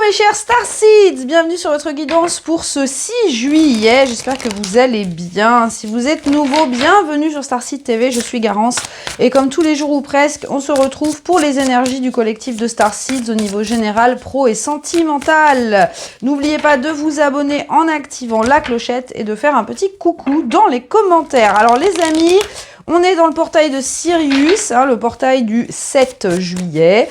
mes chers Starseeds, bienvenue sur votre guidance pour ce 6 juillet, j'espère que vous allez bien. Si vous êtes nouveau, bienvenue sur Starseed TV, je suis Garance et comme tous les jours ou presque, on se retrouve pour les énergies du collectif de Starseeds au niveau général, pro et sentimental. N'oubliez pas de vous abonner en activant la clochette et de faire un petit coucou dans les commentaires. Alors les amis, on est dans le portail de Sirius, le portail du 7 juillet.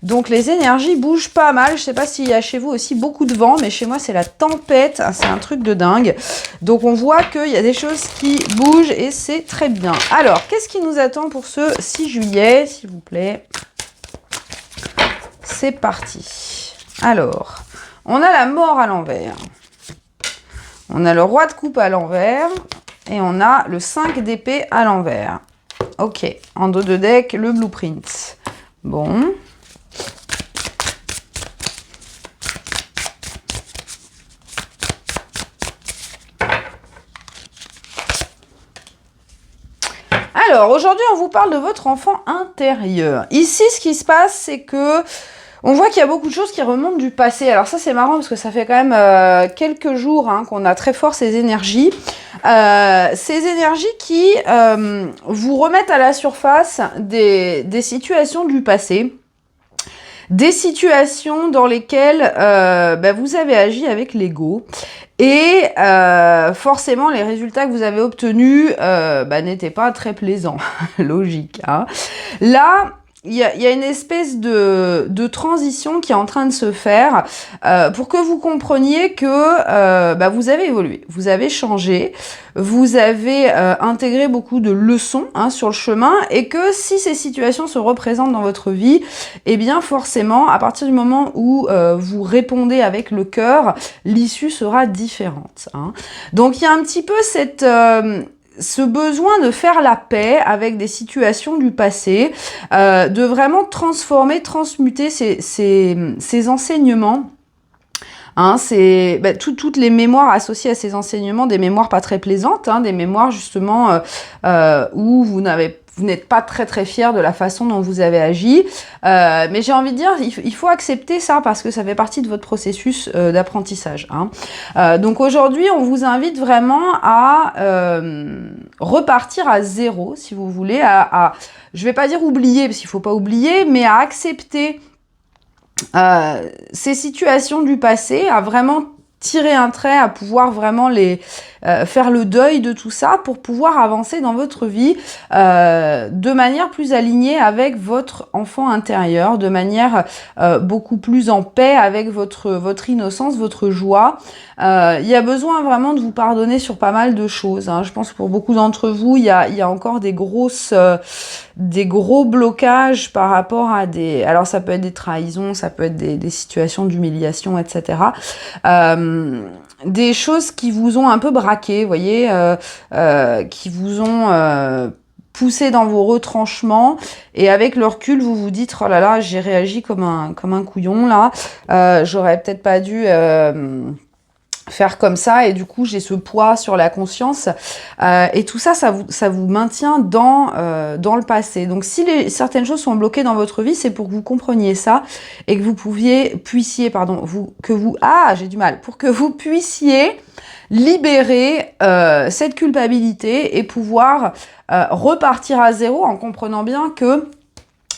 Donc les énergies bougent pas mal. Je sais pas s'il y a chez vous aussi beaucoup de vent, mais chez moi c'est la tempête. C'est un truc de dingue. Donc on voit qu'il y a des choses qui bougent et c'est très bien. Alors, qu'est-ce qui nous attend pour ce 6 juillet, s'il vous plaît? C'est parti. Alors, on a la mort à l'envers. On a le roi de coupe à l'envers. Et on a le 5 d'épée à l'envers. Ok, en dos de deck, le blueprint. Bon. Alors, aujourd'hui, on vous parle de votre enfant intérieur. Ici, ce qui se passe, c'est que on voit qu'il y a beaucoup de choses qui remontent du passé. Alors ça, c'est marrant parce que ça fait quand même quelques jours qu'on a très fort ces énergies. Ces énergies qui vous remettent à la surface des situations du passé. Des situations dans lesquelles vous avez agi avec l'ego. Et forcément, les résultats que vous avez obtenus n'étaient pas très plaisants. Logique. Là, il y a une espèce de transition qui est en train de se faire pour que vous compreniez que vous avez évolué, vous avez changé, vous avez intégré beaucoup de leçons sur le chemin et que si ces situations se représentent dans votre vie, eh bien forcément, à partir du moment où vous répondez avec le cœur, l'issue sera différente. Donc il y a un petit peu ce besoin de faire la paix avec des situations du passé, de vraiment transformer, transmuter ces enseignements. C'est toutes les mémoires associées à ces enseignements, des mémoires pas très plaisantes, des mémoires justement où vous n'êtes pas très très fier de la façon dont vous avez agi. Mais j'ai envie de dire, il faut accepter ça parce que ça fait partie de votre processus d'apprentissage. Donc aujourd'hui, on vous invite vraiment à repartir à zéro, si vous voulez, je vais pas dire oublier, parce qu'il faut pas oublier, mais à accepter ces situations du passé, à vraiment tirer un trait, à pouvoir vraiment faire le deuil de tout ça pour pouvoir avancer dans votre vie de manière plus alignée avec votre enfant intérieur, de manière beaucoup plus en paix avec votre innocence, votre joie. Il y a besoin vraiment de vous pardonner sur pas mal de choses. Je pense que pour beaucoup d'entre vous, il y a encore des gros blocages par rapport à alors ça peut être des trahisons, ça peut être des situations d'humiliation, etc. Des choses qui vous ont un peu braqué, vous voyez, qui vous ont poussé dans vos retranchements, et avec le recul, vous vous dites, oh là là, j'ai réagi comme un couillon, là, j'aurais peut-être pas dû faire comme ça, et du coup j'ai ce poids sur la conscience, et tout ça, ça vous maintient dans le passé. Donc si certaines choses sont bloquées dans votre vie, c'est pour que vous compreniez ça et que vous puissiez libérer cette culpabilité et pouvoir repartir à zéro en comprenant bien que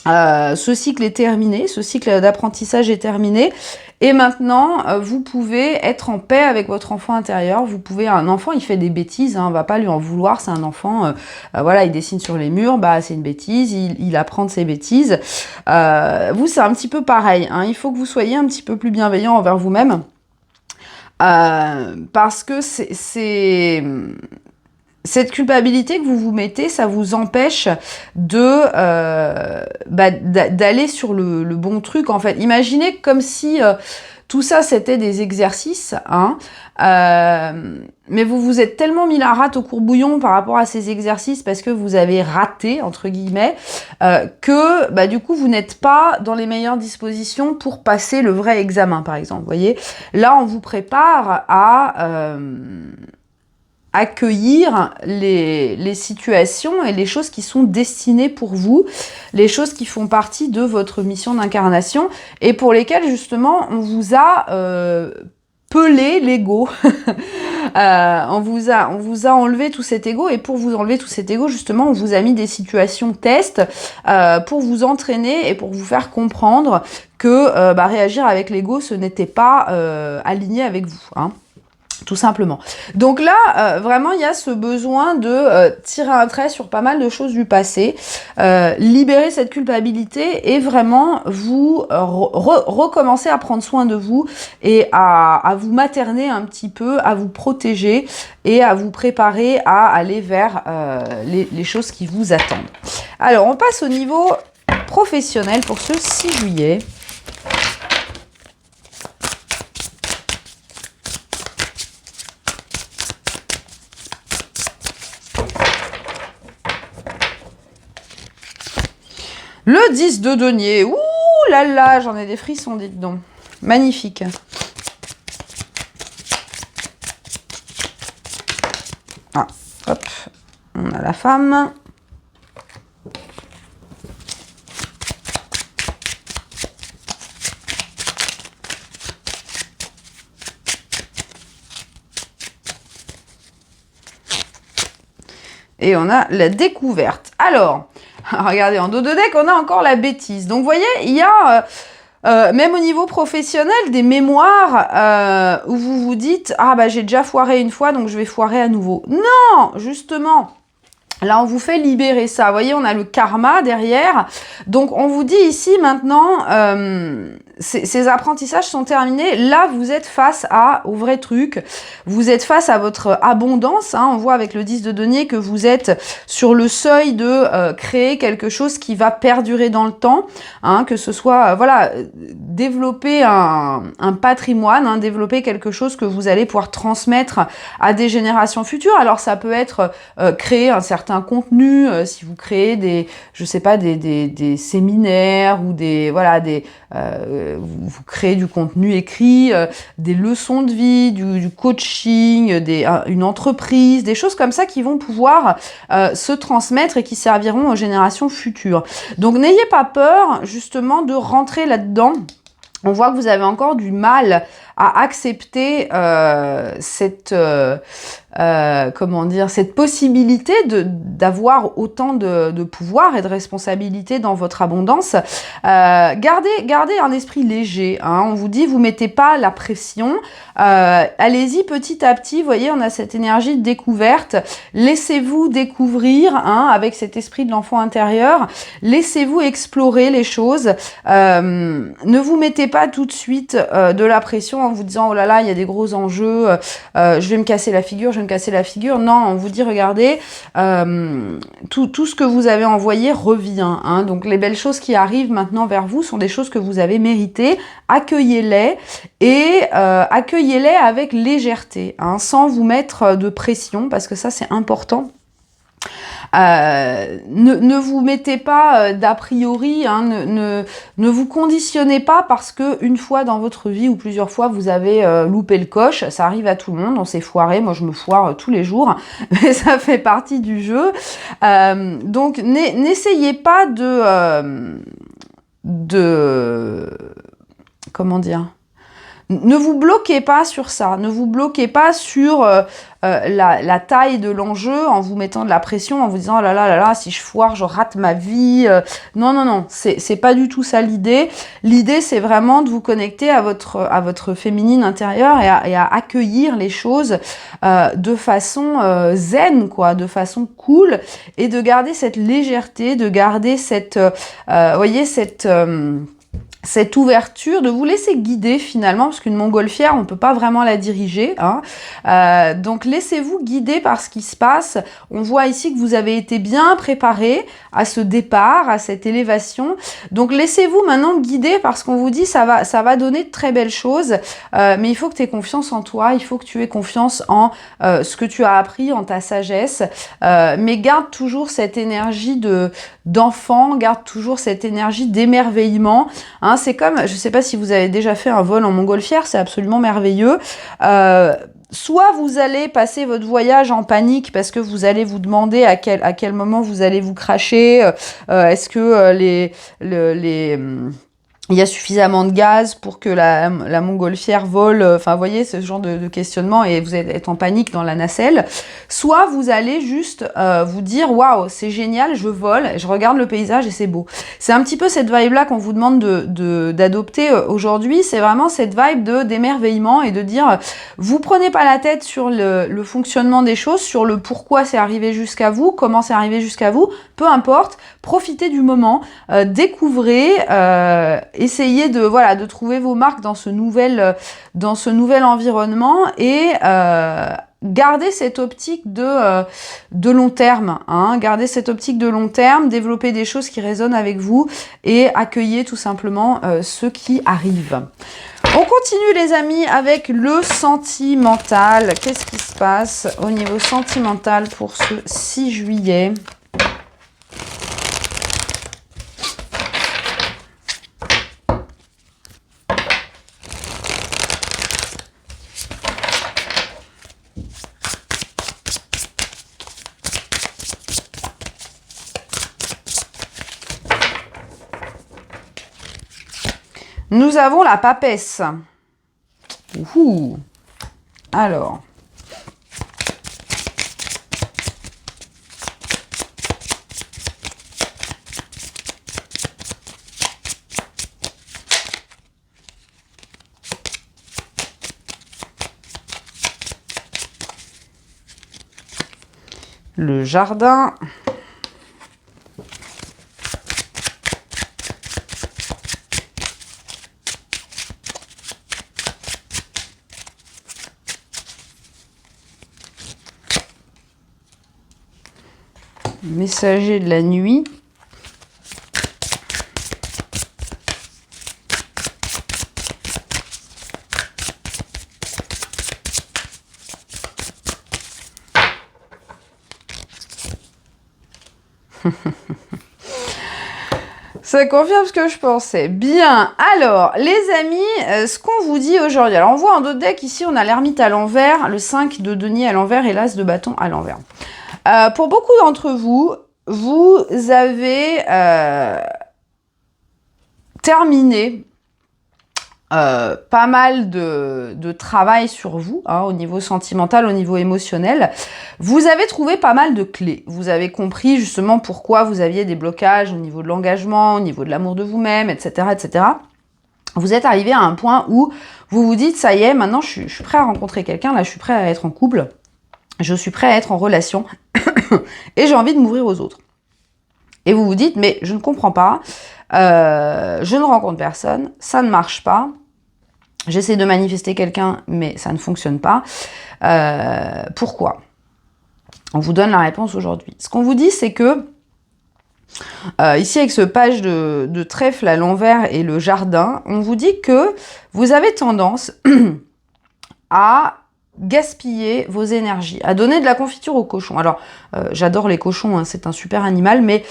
ce cycle est terminé, ce cycle d'apprentissage est terminé, et maintenant vous pouvez être en paix avec votre enfant intérieur. Un enfant, il fait des bêtises, on va pas lui en vouloir, c'est un enfant, il dessine sur les murs, c'est une bêtise, il apprend de ses bêtises. Vous, c'est un petit peu pareil, il faut que vous soyez un petit peu plus bienveillant envers vous-même, parce que cette culpabilité que vous vous mettez, ça vous empêche d'aller sur le bon truc, en fait. Imaginez comme si tout ça, c'était des exercices, mais vous vous êtes tellement mis la rate au courbouillon par rapport à ces exercices parce que vous avez raté, entre guillemets, que du coup, vous n'êtes pas dans les meilleures dispositions pour passer le vrai examen, par exemple. Vous voyez, là, on vous prépare accueillir les situations et les choses qui sont destinées pour vous, les choses qui font partie de votre mission d'incarnation et pour lesquelles justement on vous a pelé l'ego. On vous a enlevé tout cet ego et pour vous enlever tout cet ego justement on vous a mis des situations test pour vous entraîner et pour vous faire comprendre que réagir avec l'ego ce n'était pas aligné avec vous, hein. Tout simplement. Donc là, vraiment, il y a ce besoin de tirer un trait sur pas mal de choses du passé, libérer cette culpabilité et vraiment vous recommencer à prendre soin de vous et à vous materner un petit peu, à vous protéger et à vous préparer à aller vers les choses qui vous attendent. Alors, on passe au niveau professionnel pour ce 6 juillet. Le 10 de denier. Ouh là là, j'en ai des frissons, dites donc. Magnifique. Ah, hop, on a la femme. Et on a la découverte. Alors, regardez, en dos de deck, on a encore la bêtise. Donc, vous voyez, il y a, même au niveau professionnel, des mémoires où vous vous dites « Ah, bah, j'ai déjà foiré une fois, donc je vais foirer à nouveau. » Non, justement. Là, on vous fait libérer ça. Vous voyez, on a le karma derrière. Donc, on vous dit ici, maintenant, ces apprentissages sont terminés. Là, vous êtes face au vrai truc. Vous êtes face à votre abondance. Hein. On voit avec le 10 de denier que vous êtes sur le seuil de créer quelque chose qui va perdurer dans le temps. Hein, que ce soit, voilà, développer un patrimoine, hein, développer quelque chose que vous allez pouvoir transmettre à des générations futures. Alors, ça peut être créer un certain contenu, si vous créez des, je sais pas, des séminaires ou vous créez du contenu écrit, des leçons de vie, du coaching, une entreprise, des choses comme ça qui vont pouvoir se transmettre et qui serviront aux générations futures. Donc n'ayez pas peur justement de rentrer là-dedans. On voit que vous avez encore du mal à accepter cette possibilité d'avoir autant de pouvoir et de responsabilité dans votre abondance. Gardez un esprit léger. Hein. On vous dit, vous mettez pas la pression. Allez-y petit à petit. Vous voyez, on a cette énergie de découverte. Laissez-vous découvrir, hein, avec cet esprit de l'enfant intérieur. Laissez-vous explorer les choses. Ne vous mettez pas tout de suite de la pression en vous disant, oh là là, il y a des gros enjeux, je vais me casser la figure, Non, on vous dit, regardez, tout ce que vous avez envoyé revient. Hein. Donc, les belles choses qui arrivent maintenant vers vous sont des choses que vous avez méritées. Accueillez-les et accueillez-les avec légèreté, hein, sans vous mettre de pression, parce que ça, c'est important. Ne vous mettez pas d'a priori, hein, ne vous conditionnez pas parce que une fois dans votre vie ou plusieurs fois vous avez loupé le coche. Ça arrive à tout le monde, on s'est foiré, moi je me foire tous les jours, mais ça fait partie du jeu. Donc n'essayez pas comment dire, ne vous bloquez pas sur ça, ne vous bloquez pas sur la taille de l'enjeu en vous mettant de la pression, en vous disant oh là là là là, si je foire, je rate ma vie. Non, c'est pas du tout ça l'idée. L'idée, c'est vraiment de vous connecter à votre féminine intérieure et à accueillir les choses de façon zen, quoi, de façon cool, et de garder cette légèreté, de garder cette, voyez, cette ouverture, de vous laisser guider finalement, parce qu'une montgolfière, on ne peut pas vraiment la diriger. Hein. Donc laissez-vous guider par ce qui se passe. On voit ici que vous avez été bien préparé à ce départ, à cette élévation. Donc laissez-vous maintenant guider parce qu'on vous dit ça va donner de très belles choses, mais il faut que tu aies confiance en toi, il faut que tu aies confiance en ce que tu as appris, en ta sagesse, mais garde toujours cette énergie d'enfant, garde toujours cette énergie d'émerveillement. Hein. hein, c'est comme, je sais pas si vous avez déjà fait un vol en montgolfière, c'est absolument merveilleux. Soit vous allez passer votre voyage en panique parce que vous allez vous demander à quel moment vous allez vous cracher, est-ce que il y a suffisamment de gaz pour que la montgolfière vole, enfin, vous voyez, ce genre de questionnement, et vous êtes en panique dans la nacelle. Soit vous allez juste vous dire, waouh, c'est génial, je vole, je regarde le paysage et c'est beau. C'est un petit peu cette vibe-là qu'on vous demande d'adopter aujourd'hui. C'est vraiment cette vibe d'émerveillement et de dire, vous prenez pas la tête sur le fonctionnement des choses, sur le pourquoi c'est arrivé jusqu'à vous, comment c'est arrivé jusqu'à vous, peu importe, profitez du moment, découvrez, essayez de trouver vos marques dans ce nouvel environnement et gardez cette optique de long terme, hein, gardez cette optique de long terme, développez des choses qui résonnent avec vous et accueillez tout simplement ce qui arrive. On continue les amis avec le sentimental. Qu'est-ce qui se passe au niveau sentimental pour ce 6 juillet ? Nous avons la papesse. Ouhou. Alors. Le jardin. Messager de la nuit. Ça confirme ce que je pensais. Bien, alors, les amis, ce qu'on vous dit aujourd'hui. Alors, on voit en d'autres decks, ici, on a l'ermite à l'envers, le 5 de denier à l'envers et l'as de bâton à l'envers. Pour beaucoup d'entre vous, vous avez terminé pas mal de travail sur vous, hein, au niveau sentimental, au niveau émotionnel. Vous avez trouvé pas mal de clés. Vous avez compris justement pourquoi vous aviez des blocages au niveau de l'engagement, au niveau de l'amour de vous-même, etc., etc. Vous êtes arrivé à un point où vous vous dites, ça y est, maintenant je suis prêt à rencontrer quelqu'un, là je suis prêt à être en couple, je suis prêt à être en relation, et j'ai envie de m'ouvrir aux autres. Et vous vous dites, mais je ne comprends pas, je ne rencontre personne, ça ne marche pas, j'essaie de manifester quelqu'un, mais ça ne fonctionne pas. Pourquoi ? On vous donne la réponse aujourd'hui. Ce qu'on vous dit, c'est que, ici avec ce page de trèfle à l'envers et le jardin, on vous dit que vous avez tendance à gaspiller vos énergies, à donner de la confiture aux cochons. Alors, j'adore les cochons, hein, c'est un super animal, mais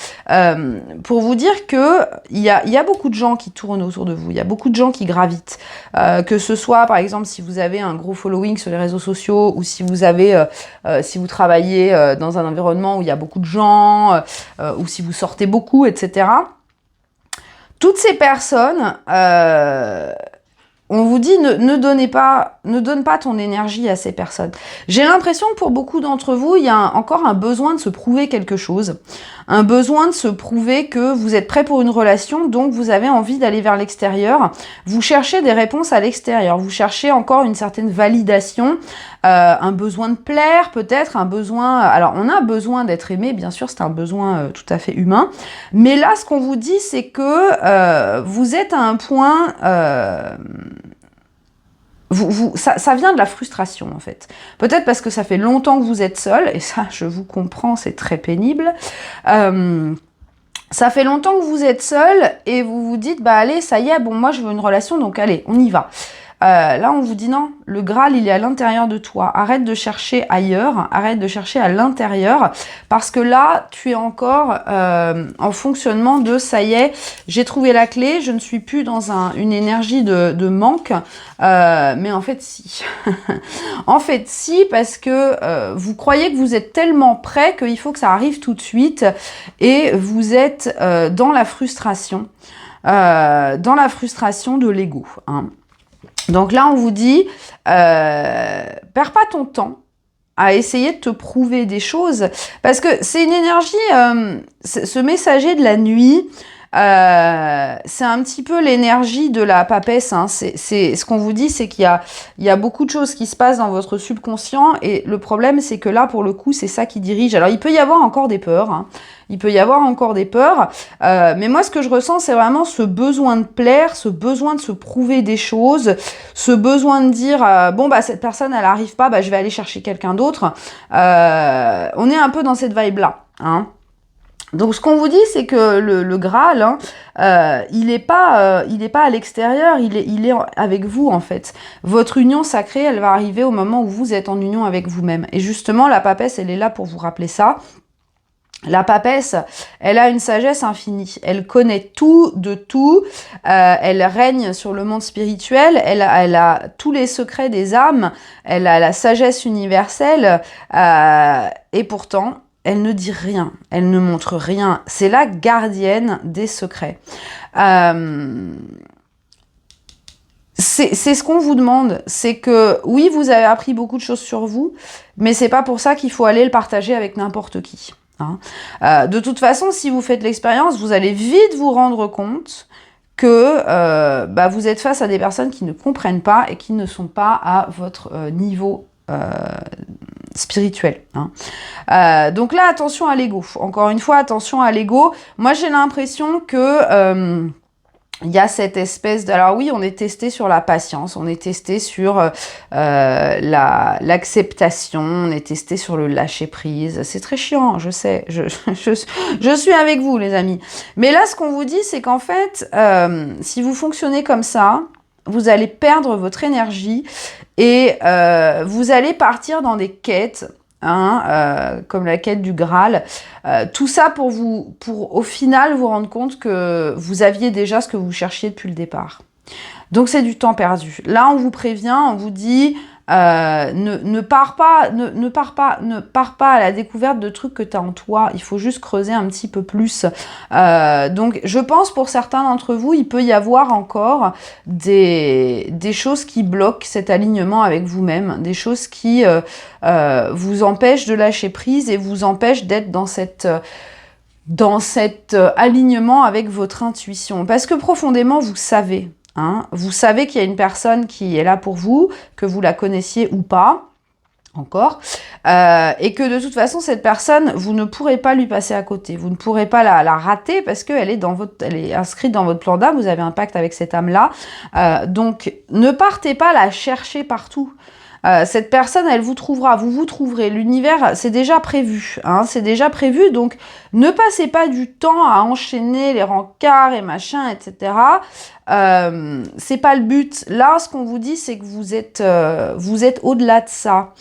pour vous dire que il y a beaucoup de gens qui tournent autour de vous, il y a beaucoup de gens qui gravitent, que ce soit, par exemple, si vous avez un gros following sur les réseaux sociaux, ou si vous avez, si vous travaillez dans un environnement où il y a beaucoup de gens, ou si vous sortez beaucoup, etc. Toutes ces personnes... on vous dit, ne donne pas ton énergie à ces personnes. J'ai l'impression que pour beaucoup d'entre vous, il y a encore un besoin de se prouver quelque chose. Un besoin de se prouver que vous êtes prêt pour une relation, donc vous avez envie d'aller vers l'extérieur. Vous cherchez des réponses à l'extérieur. Vous cherchez encore une certaine validation, un besoin de plaire peut-être, un besoin... Alors, on a besoin d'être aimé, bien sûr, c'est un besoin tout à fait humain. Mais là, ce qu'on vous dit, c'est que vous êtes à un point... ça vient de la frustration, en fait. Peut-être parce que ça fait longtemps que vous êtes seul, et ça, je vous comprends, c'est très pénible. Ça fait longtemps que vous êtes seul, et vous vous dites, bah allez, ça y est, bon, moi, je veux une relation, donc allez, on y va. Là, on vous dit non, le Graal, il est à l'intérieur de toi. Arrête de chercher ailleurs, arrête de chercher à l'intérieur, parce que là, tu es encore en fonctionnement de ça y est, j'ai trouvé la clé, je ne suis plus dans une énergie de manque, mais en fait, si. En fait, si, parce que vous croyez que vous êtes tellement prêt qu'il faut que ça arrive tout de suite, et vous êtes dans la frustration. Dans la frustration de l'ego. Hein. Donc là, on vous dit, perds pas ton temps à essayer de te prouver des choses, parce que c'est une énergie, ce messager de la nuit, c'est un petit peu l'énergie de la papesse. Hein. C'est ce qu'on vous dit, c'est qu'il y a beaucoup de choses qui se passent dans votre subconscient, et le problème, c'est que là, pour le coup, c'est ça qui dirige. Alors, il peut y avoir encore des peurs, hein. Il peut y avoir encore des peurs, mais moi, ce que je ressens, c'est vraiment ce besoin de plaire, ce besoin de se prouver des choses, ce besoin de dire, bon, bah, cette personne, elle n'arrive pas, bah, je vais aller chercher quelqu'un d'autre. On est un peu dans cette vibe-là, hein. Donc, ce qu'on vous dit, c'est que le Graal, hein, il est pas à l'extérieur, il est avec vous, en fait. Votre union sacrée, elle va arriver au moment où vous êtes en union avec vous-même. Et justement, la papesse, elle est là pour vous rappeler ça. La papesse, elle a une sagesse infinie. Elle connaît tout de tout. Elle règne sur le monde spirituel. Elle a tous les secrets des âmes. Elle a la sagesse universelle. Et pourtant, elle ne dit rien. Elle ne montre rien. C'est la gardienne des secrets. C'est ce qu'on vous demande. C'est que, oui, vous avez appris beaucoup de choses sur vous, mais c'est pas pour ça qu'il faut aller le partager avec n'importe qui. Hein. De toute façon, si vous faites l'expérience, vous allez vite vous rendre compte que vous êtes face à des personnes qui ne comprennent pas et qui ne sont pas à votre niveau spirituel. Hein. Donc là, attention à l'ego. Encore une fois, attention à l'ego. Moi, j'ai l'impression que il y a cette espèce de... Alors oui, on est testé sur la patience, on est testé sur l'acceptation, on est testé sur le lâcher-prise. C'est très chiant, je sais, je suis avec vous, les amis. Mais là, ce qu'on vous dit, c'est qu'en fait, si vous fonctionnez comme ça, vous allez perdre votre énergie et vous allez partir dans des quêtes, hein, comme la quête du Graal. Tout ça pour au final vous rendre compte que vous aviez déjà ce que vous cherchiez depuis le départ. Donc c'est du temps perdu. Là, on vous prévient, on vous dit ne pars pas à la découverte de trucs que tu as en toi. Il faut juste creuser un petit peu plus. Donc je pense pour certains d'entre vous, il peut y avoir encore des choses qui bloquent cet alignement avec vous-même, des choses qui vous empêchent de lâcher prise et vous empêchent d'être dans cet alignement avec votre intuition. Parce que profondément, vous savez. Hein, vous savez qu'il y a une personne qui est là pour vous, que vous la connaissiez ou pas, encore, et que de toute façon, cette personne, vous ne pourrez pas lui passer à côté. Vous ne pourrez pas la rater parce qu'elle est elle est inscrite dans votre plan d'âme, vous avez un pacte avec cette âme-là. Donc, ne partez pas la chercher partout. Cette personne, elle vous trouvera, vous vous trouverez. L'univers, c'est déjà prévu, hein, c'est déjà prévu. Donc, ne passez pas du temps à enchaîner les rencarts et machin, etc. C'est pas le but. Là, ce qu'on vous dit, c'est que vous êtes au-delà de ça.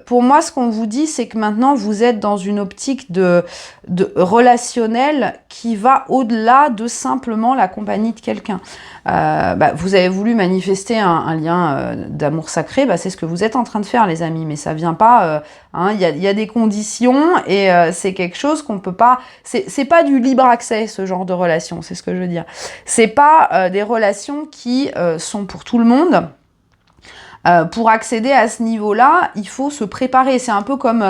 Pour moi, ce qu'on vous dit, c'est que maintenant, vous êtes dans une optique de relationnel qui va au-delà de simplement la compagnie de quelqu'un. Vous avez voulu manifester un lien d'amour sacré, c'est ce que vous êtes en train de faire, les amis, mais ça vient pas... il y a des conditions et c'est quelque chose qu'on peut pas... C'est pas du libre accès, ce genre de relation, c'est ce que je veux dire. C'est pas des relations qui sont pour tout le monde. Pour accéder à ce niveau-là, il faut se préparer. C'est un peu comme,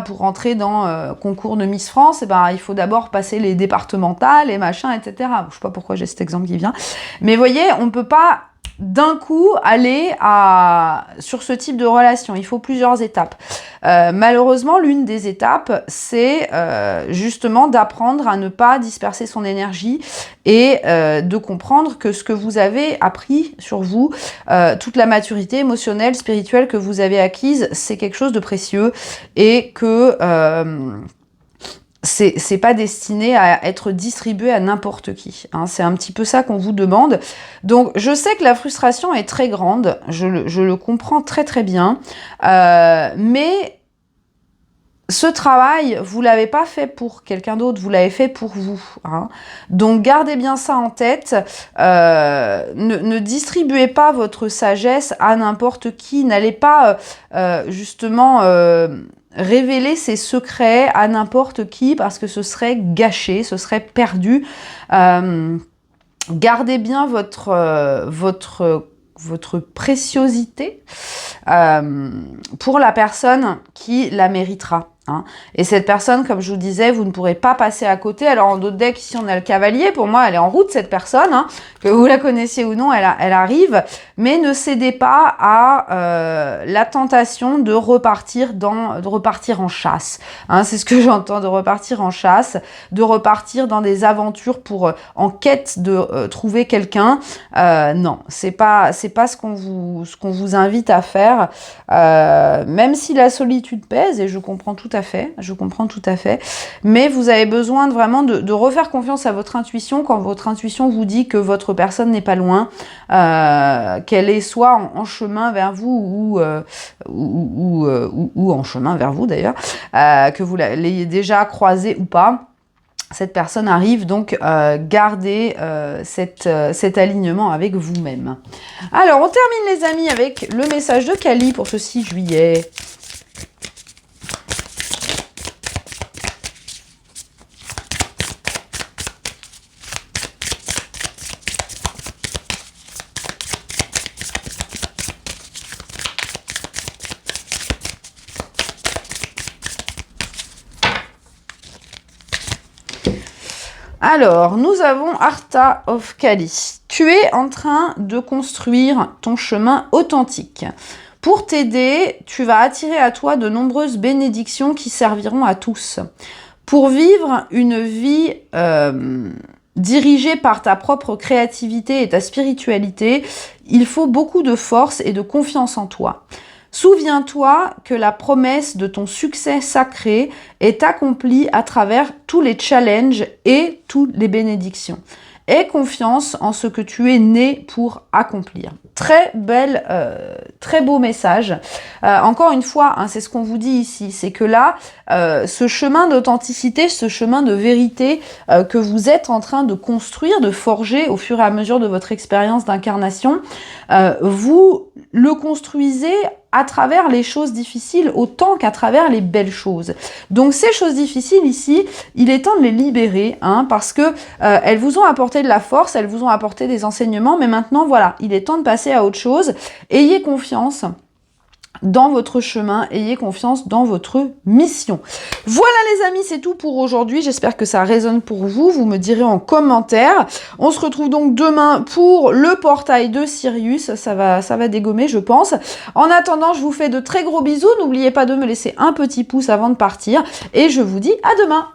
pour rentrer dans concours de Miss France, il faut d'abord passer les départementales, les machins, etc. Je sais pas pourquoi j'ai cet exemple qui vient. Mais voyez, on ne peut pas d'un coup aller sur ce type de relation. Il faut plusieurs étapes. Malheureusement, l'une des étapes, c'est justement d'apprendre à ne pas disperser son énergie et de comprendre que ce que vous avez appris sur vous, toute la maturité émotionnelle, spirituelle que vous avez acquise, c'est quelque chose de précieux et que... c'est pas destiné à être distribué à n'importe qui. Hein. C'est un petit peu ça qu'on vous demande. Donc, je sais que la frustration est très grande. Je le comprends très très bien. Mais ce travail, vous l'avez pas fait pour quelqu'un d'autre, vous l'avez fait pour vous. Hein. Donc, gardez bien ça en tête. Ne distribuez pas votre sagesse à n'importe qui. N'allez pas justement révéler ses secrets à n'importe qui parce que ce serait gâché, ce serait perdu. Gardez bien votre préciosité pour la personne qui la méritera. Hein. Et cette personne, comme je vous disais, vous ne pourrez pas passer à côté. Alors en d'autres decks, ici on a le cavalier. Pour moi, elle est en route, cette personne. Hein. Que vous la connaissiez ou non, elle arrive. Mais ne cédez pas à la tentation de repartir en chasse. Hein, c'est ce que j'entends, de repartir en chasse, de repartir dans des aventures en quête de trouver quelqu'un. Non, c'est pas ce qu'on vous invite à faire. Même si la solitude pèse, et je comprends tout à fait, mais vous avez besoin vraiment de refaire confiance à votre intuition quand votre intuition vous dit que votre personne n'est pas loin, qu'elle est soit en chemin vers vous ou en chemin vers vous d'ailleurs, que vous l'ayez déjà croisée ou pas. Cette personne arrive, donc gardez cet alignement avec vous-même. Alors, on termine les amis avec le message de Kali pour ce 6 juillet. Alors, nous avons Artha of Kali. Tu es en train de construire ton chemin authentique. Pour t'aider, tu vas attirer à toi de nombreuses bénédictions qui serviront à tous. Pour vivre une vie dirigée par ta propre créativité et ta spiritualité, il faut beaucoup de force et de confiance en toi. Souviens-toi que la promesse de ton succès sacré est accomplie à travers tous les challenges et toutes les bénédictions. Aie confiance en ce que tu es né pour accomplir. Très beau message. Encore une fois, hein, c'est ce qu'on vous dit ici, c'est que là, ce chemin d'authenticité, ce chemin de vérité que vous êtes en train de construire, de forger au fur et à mesure de votre expérience d'incarnation, vous le construisez à travers les choses difficiles autant qu'à travers les belles choses. Donc ces choses difficiles ici, il est temps de les libérer, hein, parce que elles vous ont apporté de la force, elles vous ont apporté des enseignements, mais maintenant voilà, il est temps de passer à autre chose. Ayez confiance dans votre chemin, ayez confiance dans votre mission. Voilà les amis, c'est tout pour aujourd'hui. J'espère que ça résonne pour vous. Vous me direz en commentaire. On se retrouve donc demain pour le portail de Sirius. Ça va dégommer, je pense. En attendant, je vous fais de très gros bisous. N'oubliez pas de me laisser un petit pouce avant de partir. Et je vous dis à demain.